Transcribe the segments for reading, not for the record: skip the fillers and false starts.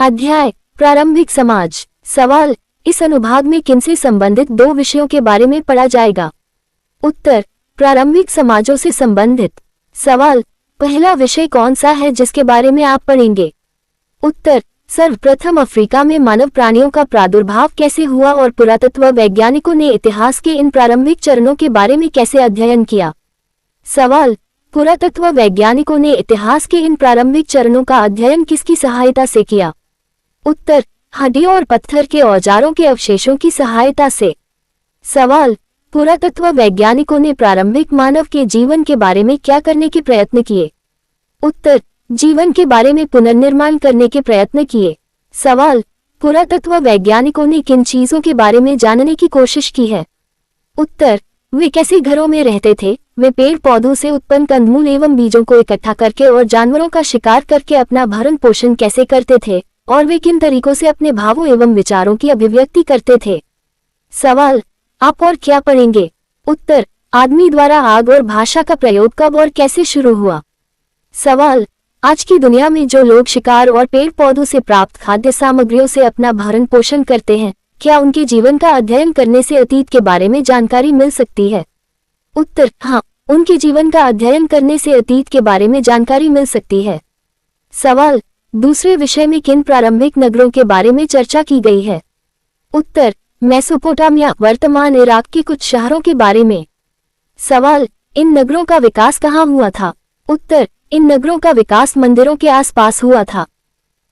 अध्याय प्रारंभिक समाज। सवाल, इस अनुभाग में किनसे संबंधित दो विषयों के बारे में पढ़ा जाएगा? उत्तर, प्रारंभिक समाजों से संबंधित। सवाल, पहला विषय कौन सा है जिसके बारे में आप पढ़ेंगे? उत्तर, सर्वप्रथम अफ्रीका में मानव प्राणियों का प्रादुर्भाव कैसे हुआ और पुरातत्व वैज्ञानिकों ने इतिहास के इन प्रारंभिक चरणों के बारे में कैसे अध्ययन किया? सवाल, पुरातत्व वैज्ञानिकों ने इतिहास के इन प्रारंभिक चरणों का अध्ययन किसकी सहायता से किया? उत्तर, हड्डियों और पत्थर के औजारों के अवशेषों की सहायता से। सवाल, पुरातत्व वैज्ञानिकों ने प्रारंभिक मानव के जीवन के बारे में क्या करने के प्रयत्न किए? उत्तर, जीवन के बारे में पुनर्निर्माण करने के प्रयत्न किए। सवाल, पुरातत्व वैज्ञानिकों ने किन चीजों के बारे में जानने की कोशिश की है? उत्तर, वे कैसे घरों में रहते थे, वे पेड़ पौधों से उत्पन्न कंदमूल एवं बीजों को इकट्ठा करके और जानवरों का शिकार करके अपना भरण पोषण कैसे करते थे, और वे किन तरीकों से अपने भावों एवं विचारों की अभिव्यक्ति करते थे? सवाल, आप और क्या पढ़ेंगे? उत्तर, आदमी द्वारा आग और भाषा का प्रयोग कब और कैसे शुरू हुआ? सवाल, आज की दुनिया में जो लोग शिकार और पेड़ पौधों से प्राप्त खाद्य सामग्रियों से अपना भरण पोषण करते हैं, क्या उनके जीवन का अध्ययन करने से अतीत के बारे में जानकारी मिल सकती है? उत्तर, हाँ, उनके जीवन का अध्ययन करने से अतीत के बारे में जानकारी मिल सकती है। सवाल, दूसरे विषय में किन प्रारंभिक नगरों के बारे में चर्चा की गई है? उत्तर, मेसोपोटामिया वर्तमान इराक के कुछ शहरों के बारे में। सवाल, इन नगरों का विकास कहाँ हुआ था? उत्तर, इन नगरों का विकास मंदिरों के आसपास हुआ था।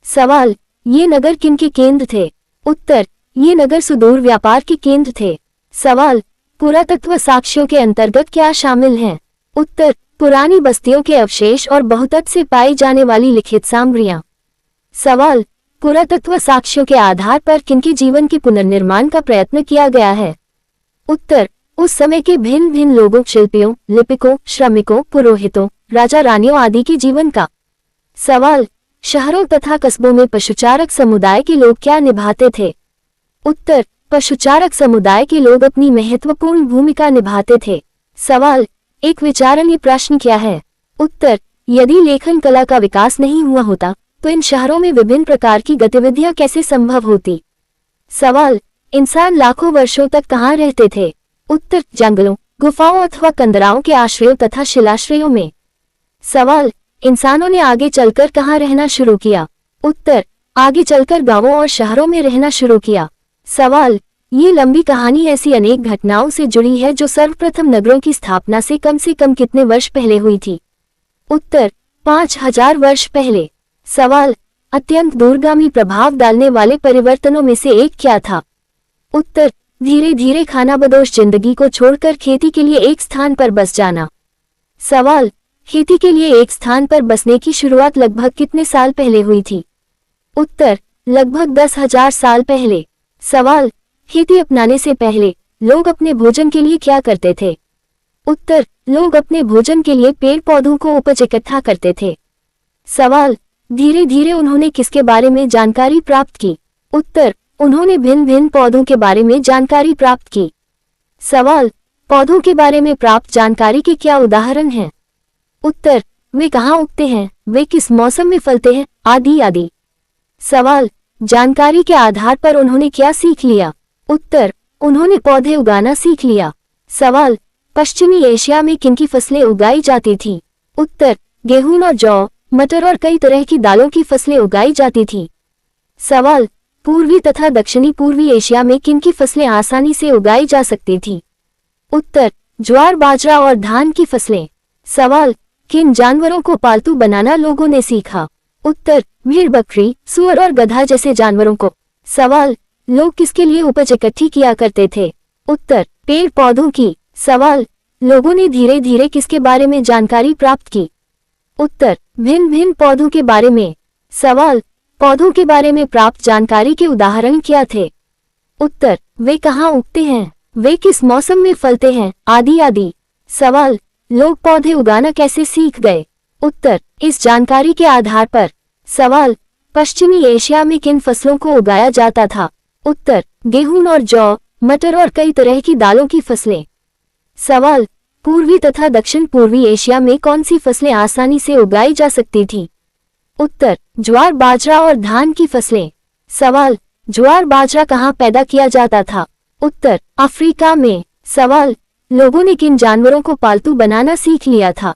सवाल, ये नगर किनके केंद्र थे? उत्तर, ये नगर सुदूर व्यापार के केंद्र थे। सवाल, पुरातत्व साक्ष्यों के अंतर्गत क्या शामिल हैं? उत्तर, पुरानी बस्तियों के अवशेष और बहुतत से पाई जाने वाली लिखित सामग्रियां। सवाल, पुरातत्व साक्ष्यों के आधार पर किनके जीवन के पुनर्निर्माण का प्रयत्न किया गया है? उत्तर, उस समय के भिन्न भिन्न लोगों, शिल्पियों, लिपिकों, श्रमिकों, पुरोहितों, राजा रानियों आदि के जीवन का। सवाल, शहरों तथा कस्बों में पशुचारक समुदाय के लोग क्या निभाते थे? उत्तर, पशुचारक समुदाय के लोग अपनी महत्वपूर्ण भूमिका निभाते थे। सवाल, एक विचारणीय प्रश्न क्या है? उत्तर, यदि लेखन कला का विकास नहीं हुआ होता तो इन शहरों में विभिन्न प्रकार की गतिविधियां कैसे संभव होती? सवाल, इंसान लाखों वर्षों तक कहाँ रहते थे? उत्तर, जंगलों, गुफाओं अथवा कंदराओं के आश्रयों तथा शिलाश्रयों में। सवाल, इंसानों ने आगे चलकर कहाँ रहना शुरू किया? उत्तर, आगे चलकर गांवों और शहरों में रहना शुरू किया। सवाल, ये लंबी कहानी ऐसी अनेक घटनाओं से जुड़ी है जो सर्वप्रथम नगरों की स्थापना से कम कितने वर्ष पहले हुई थी? उत्तर, 5000 वर्ष पहले। सवाल, अत्यंत दूरगामी प्रभाव डालने वाले परिवर्तनों में से एक क्या था? उत्तर, धीरे धीरे खानाबदोश जिंदगी को छोड़कर खेती के लिए एक स्थान पर बस जाना। सवाल, खेती के लिए एक स्थान पर बसने की शुरुआत लगभग कितने साल पहले हुई थी? उत्तर, लगभग 10,000 साल पहले। सवाल, खेती अपनाने से पहले लोग अपने भोजन के लिए क्या करते थे? उत्तर, लोग अपने भोजन के लिए पेड़ पौधों को उपज इकट्ठा करते थे। सवाल, धीरे धीरे उन्होंने किसके बारे में जानकारी प्राप्त की? उत्तर, उन्होंने भिन्न भिन्न पौधों के बारे में जानकारी प्राप्त की। सवाल, पौधों के बारे में प्राप्त जानकारी के क्या उदाहरण हैं? उत्तर, वे कहाँ उगते हैं, वे किस मौसम में फलते हैं, आदि आदि। सवाल, जानकारी के आधार पर उन्होंने क्या सीख लिया? उत्तर, उन्होंने पौधे उगाना सीख लिया। सवाल, पश्चिमी एशिया में किनकी फसलें उगाई जाती थीं? उत्तर, गेहूं और जौ, मटर और कई तरह की दालों की फसलें उगाई जाती थीं। सवाल, पूर्वी तथा दक्षिणी पूर्वी एशिया में किनकी फसलें आसानी से उगाई जा सकती थीं? उत्तर, ज्वार, बाजरा और धान की फसलें। सवाल, किन जानवरों को पालतू बनाना लोगों ने सीखा? उत्तर, भेड़, बकरी, सूअर और गधा जैसे जानवरों को। सवाल, लोग किसके लिए उपज इकट्ठी किया करते थे? उत्तर, पेड़ पौधों की। सवाल, लोगों ने धीरे धीरे किसके बारे में जानकारी प्राप्त की? उत्तर, भिन्न भिन्न पौधों के बारे में। सवाल, पौधों के बारे में प्राप्त जानकारी के उदाहरण क्या थे? उत्तर, वे कहाँ उगते हैं, वे किस मौसम में फलते हैं, आदि आदि। सवाल, लोग पौधे उगाना कैसे सीख गए? उत्तर, इस जानकारी के आधार पर। सवाल, पश्चिमी एशिया में किन फसलों को उगाया जाता था? उत्तर, गेहूं और जौ, मटर और कई तरह की दालों की फसलें। सवाल, पूर्वी तथा दक्षिण पूर्वी एशिया में कौन सी फसलें आसानी से उगाई जा सकती थीं? उत्तर, ज्वार बाजरा और धान की फसलें। सवाल, ज्वार बाजरा कहाँ पैदा किया जाता था? उत्तर, अफ्रीका में। सवाल, लोगों ने किन जानवरों को पालतू बनाना सीख लिया था?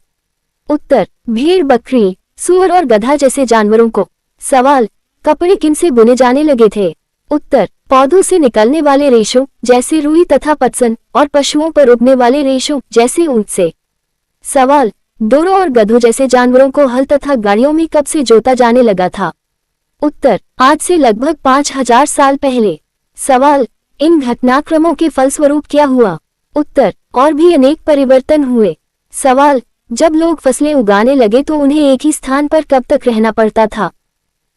उत्तर, भेड़, बकरी, सूअर और गधा जैसे जानवरों को। सवाल, कपड़े किनसे बुने जाने लगे थे? उत्तर, पौधों से निकलने वाले रेशों जैसे रुई तथा पटसन और पशुओं पर उगने वाले रेशों जैसे ऊंट से। सवाल, डोरों और गधों जैसे जानवरों को हल तथा गाड़ियों में कब से जोता जाने लगा था? उत्तर, आज से लगभग 5000 साल पहले। सवाल, इन घटनाक्रमों के फलस्वरूप क्या हुआ? उत्तर, और भी अनेक परिवर्तन हुए। सवाल, जब लोग फसलें उगाने लगे तो उन्हें एक ही स्थान पर कब तक रहना पड़ता था?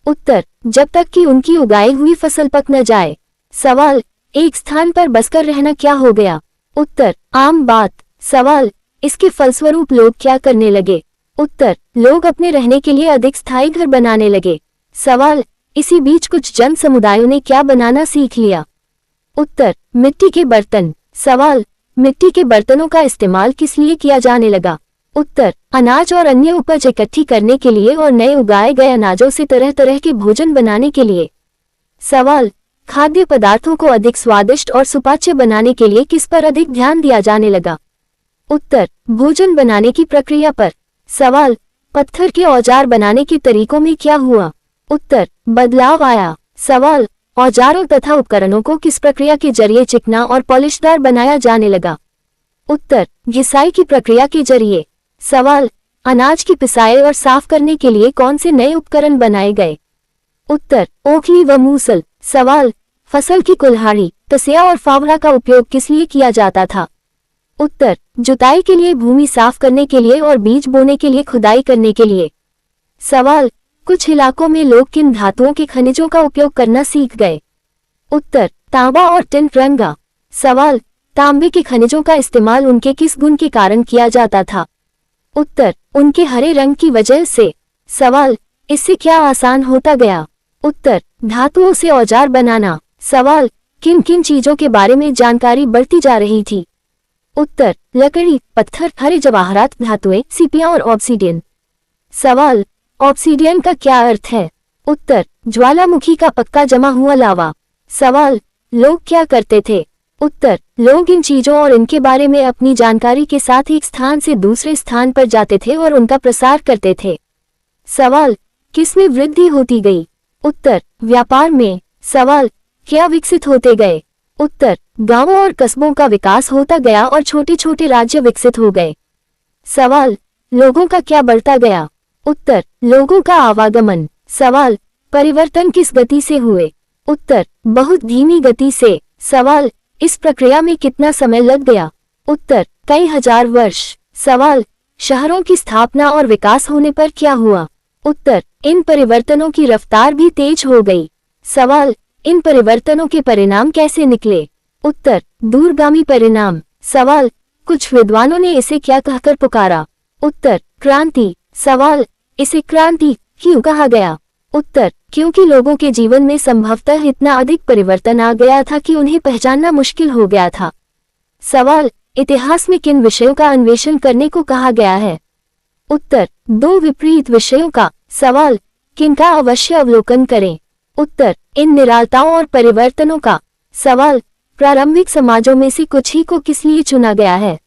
उत्तर, जब तक कि उनकी उगाई हुई फसल पक न जाए। सवाल, एक स्थान पर बसकर रहना क्या हो गया? उत्तर, आम बात। सवाल, इसके फलस्वरूप लोग क्या करने लगे? उत्तर, लोग अपने रहने के लिए अधिक स्थायी घर बनाने लगे। सवाल, इसी बीच कुछ जन समुदायों ने क्या बनाना सीख लिया? उत्तर, मिट्टी के बर्तन। सवाल, मिट्टी के बर्तनों का इस्तेमाल किस लिए किया जाने लगा? उत्तर, अनाज और अन्य उपज इकट्ठी करने के लिए और नए उगाए गए अनाजों से तरह तरह के भोजन बनाने के लिए। सवाल, खाद्य पदार्थों को अधिक स्वादिष्ट और सुपाच्य बनाने के लिए किस पर अधिक ध्यान दिया जाने लगा? उत्तर, भोजन बनाने की प्रक्रिया पर। सवाल, पत्थर के औजार बनाने के तरीकों में क्या हुआ? उत्तर, बदलाव आया। सवाल, औजारों तथा उपकरणों को किस प्रक्रिया के जरिए चिकना और पॉलिशदार बनाया जाने लगा? उत्तर, घिसाई की प्रक्रिया के जरिए। सवाल, अनाज की पिसाई और साफ करने के लिए कौन से नए उपकरण बनाए गए? उत्तर, ओखली व मूसल। सवाल, फसल की कुल्हाड़ी, तसिया और फावड़ा का उपयोग किस लिए किया जाता था? उत्तर, जुताई के लिए, भूमि साफ करने के लिए और बीज बोने के लिए खुदाई करने के लिए। सवाल, कुछ इलाकों में लोग किन धातुओं के खनिजों का उपयोग करना सीख गए? उत्तर, तांबा और टिन रंगा। सवाल, तांबे के खनिजों का इस्तेमाल उनके किस गुण के कारण किया जाता था? उत्तर, उनके हरे रंग की वजह से। सवाल, इससे क्या आसान होता गया? उत्तर, धातुओं से औजार बनाना। सवाल, किन किन चीजों के बारे में जानकारी बढ़ती जा रही थी? उत्तर, लकड़ी, पत्थर, हरे जवाहरात धातुएं, सीपियां और ऑब्सीडियन। सवाल, ऑब्सीडियन का क्या अर्थ है? उत्तर, ज्वालामुखी का पक्का जमा हुआ लावा। सवाल, लोग क्या करते थे? उत्तर, लोग इन चीजों और इनके बारे में अपनी जानकारी के साथ एक स्थान से दूसरे स्थान पर जाते थे और उनका प्रसार करते थे। सवाल, किसमें वृद्धि होती गई? उत्तर, व्यापार में। सवाल, क्या विकसित होते गए? उत्तर, गांवों और कस्बों का विकास होता गया और छोटे छोटे राज्य विकसित हो गए। सवाल, लोगों का क्या बढ़ता गया? उत्तर, लोगों का आवागमन। सवाल, परिवर्तन किस गति से हुए? उत्तर, बहुत धीमी गति से। सवाल, इस प्रक्रिया में कितना समय लग गया? उत्तर, कई हजार वर्ष। सवाल, शहरों की स्थापना और विकास होने पर क्या हुआ? उत्तर, इन परिवर्तनों की रफ्तार भी तेज हो गई। सवाल, इन परिवर्तनों के परिणाम कैसे निकले? उत्तर, दूरगामी परिणाम। सवाल, कुछ विद्वानों ने इसे क्या कहकर पुकारा? उत्तर, क्रांति। सवाल, इसे क्रांति क्यों कहा गया? उत्तर, क्योंकि लोगों के जीवन में संभवतः इतना अधिक परिवर्तन आ गया था कि उन्हें पहचानना मुश्किल हो गया था। सवाल, इतिहास में किन विषयों का अन्वेषण करने को कहा गया है? उत्तर, दो विपरीत विषयों का। सवाल, किनका अवश्य अवलोकन करें? उत्तर, इन निरालताओं और परिवर्तनों का। सवाल, प्रारंभिक समाजों में से कुछ ही को किस लिए चुना गया है?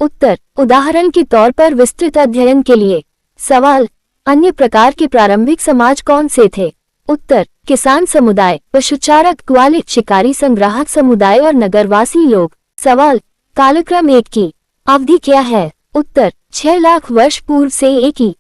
उत्तर, उदाहरण के तौर पर विस्तृत अध्ययन के लिए। सवाल, अन्य प्रकार के प्रारंभिक समाज कौन से थे? उत्तर, किसान समुदाय, पशुचारक, ग्वालिक, शिकारी, संग्राहक समुदाय और नगरवासी लोग। सवाल, कालक्रम एक की अवधि क्या है? उत्तर, 6 लाख वर्ष पूर्व से एक की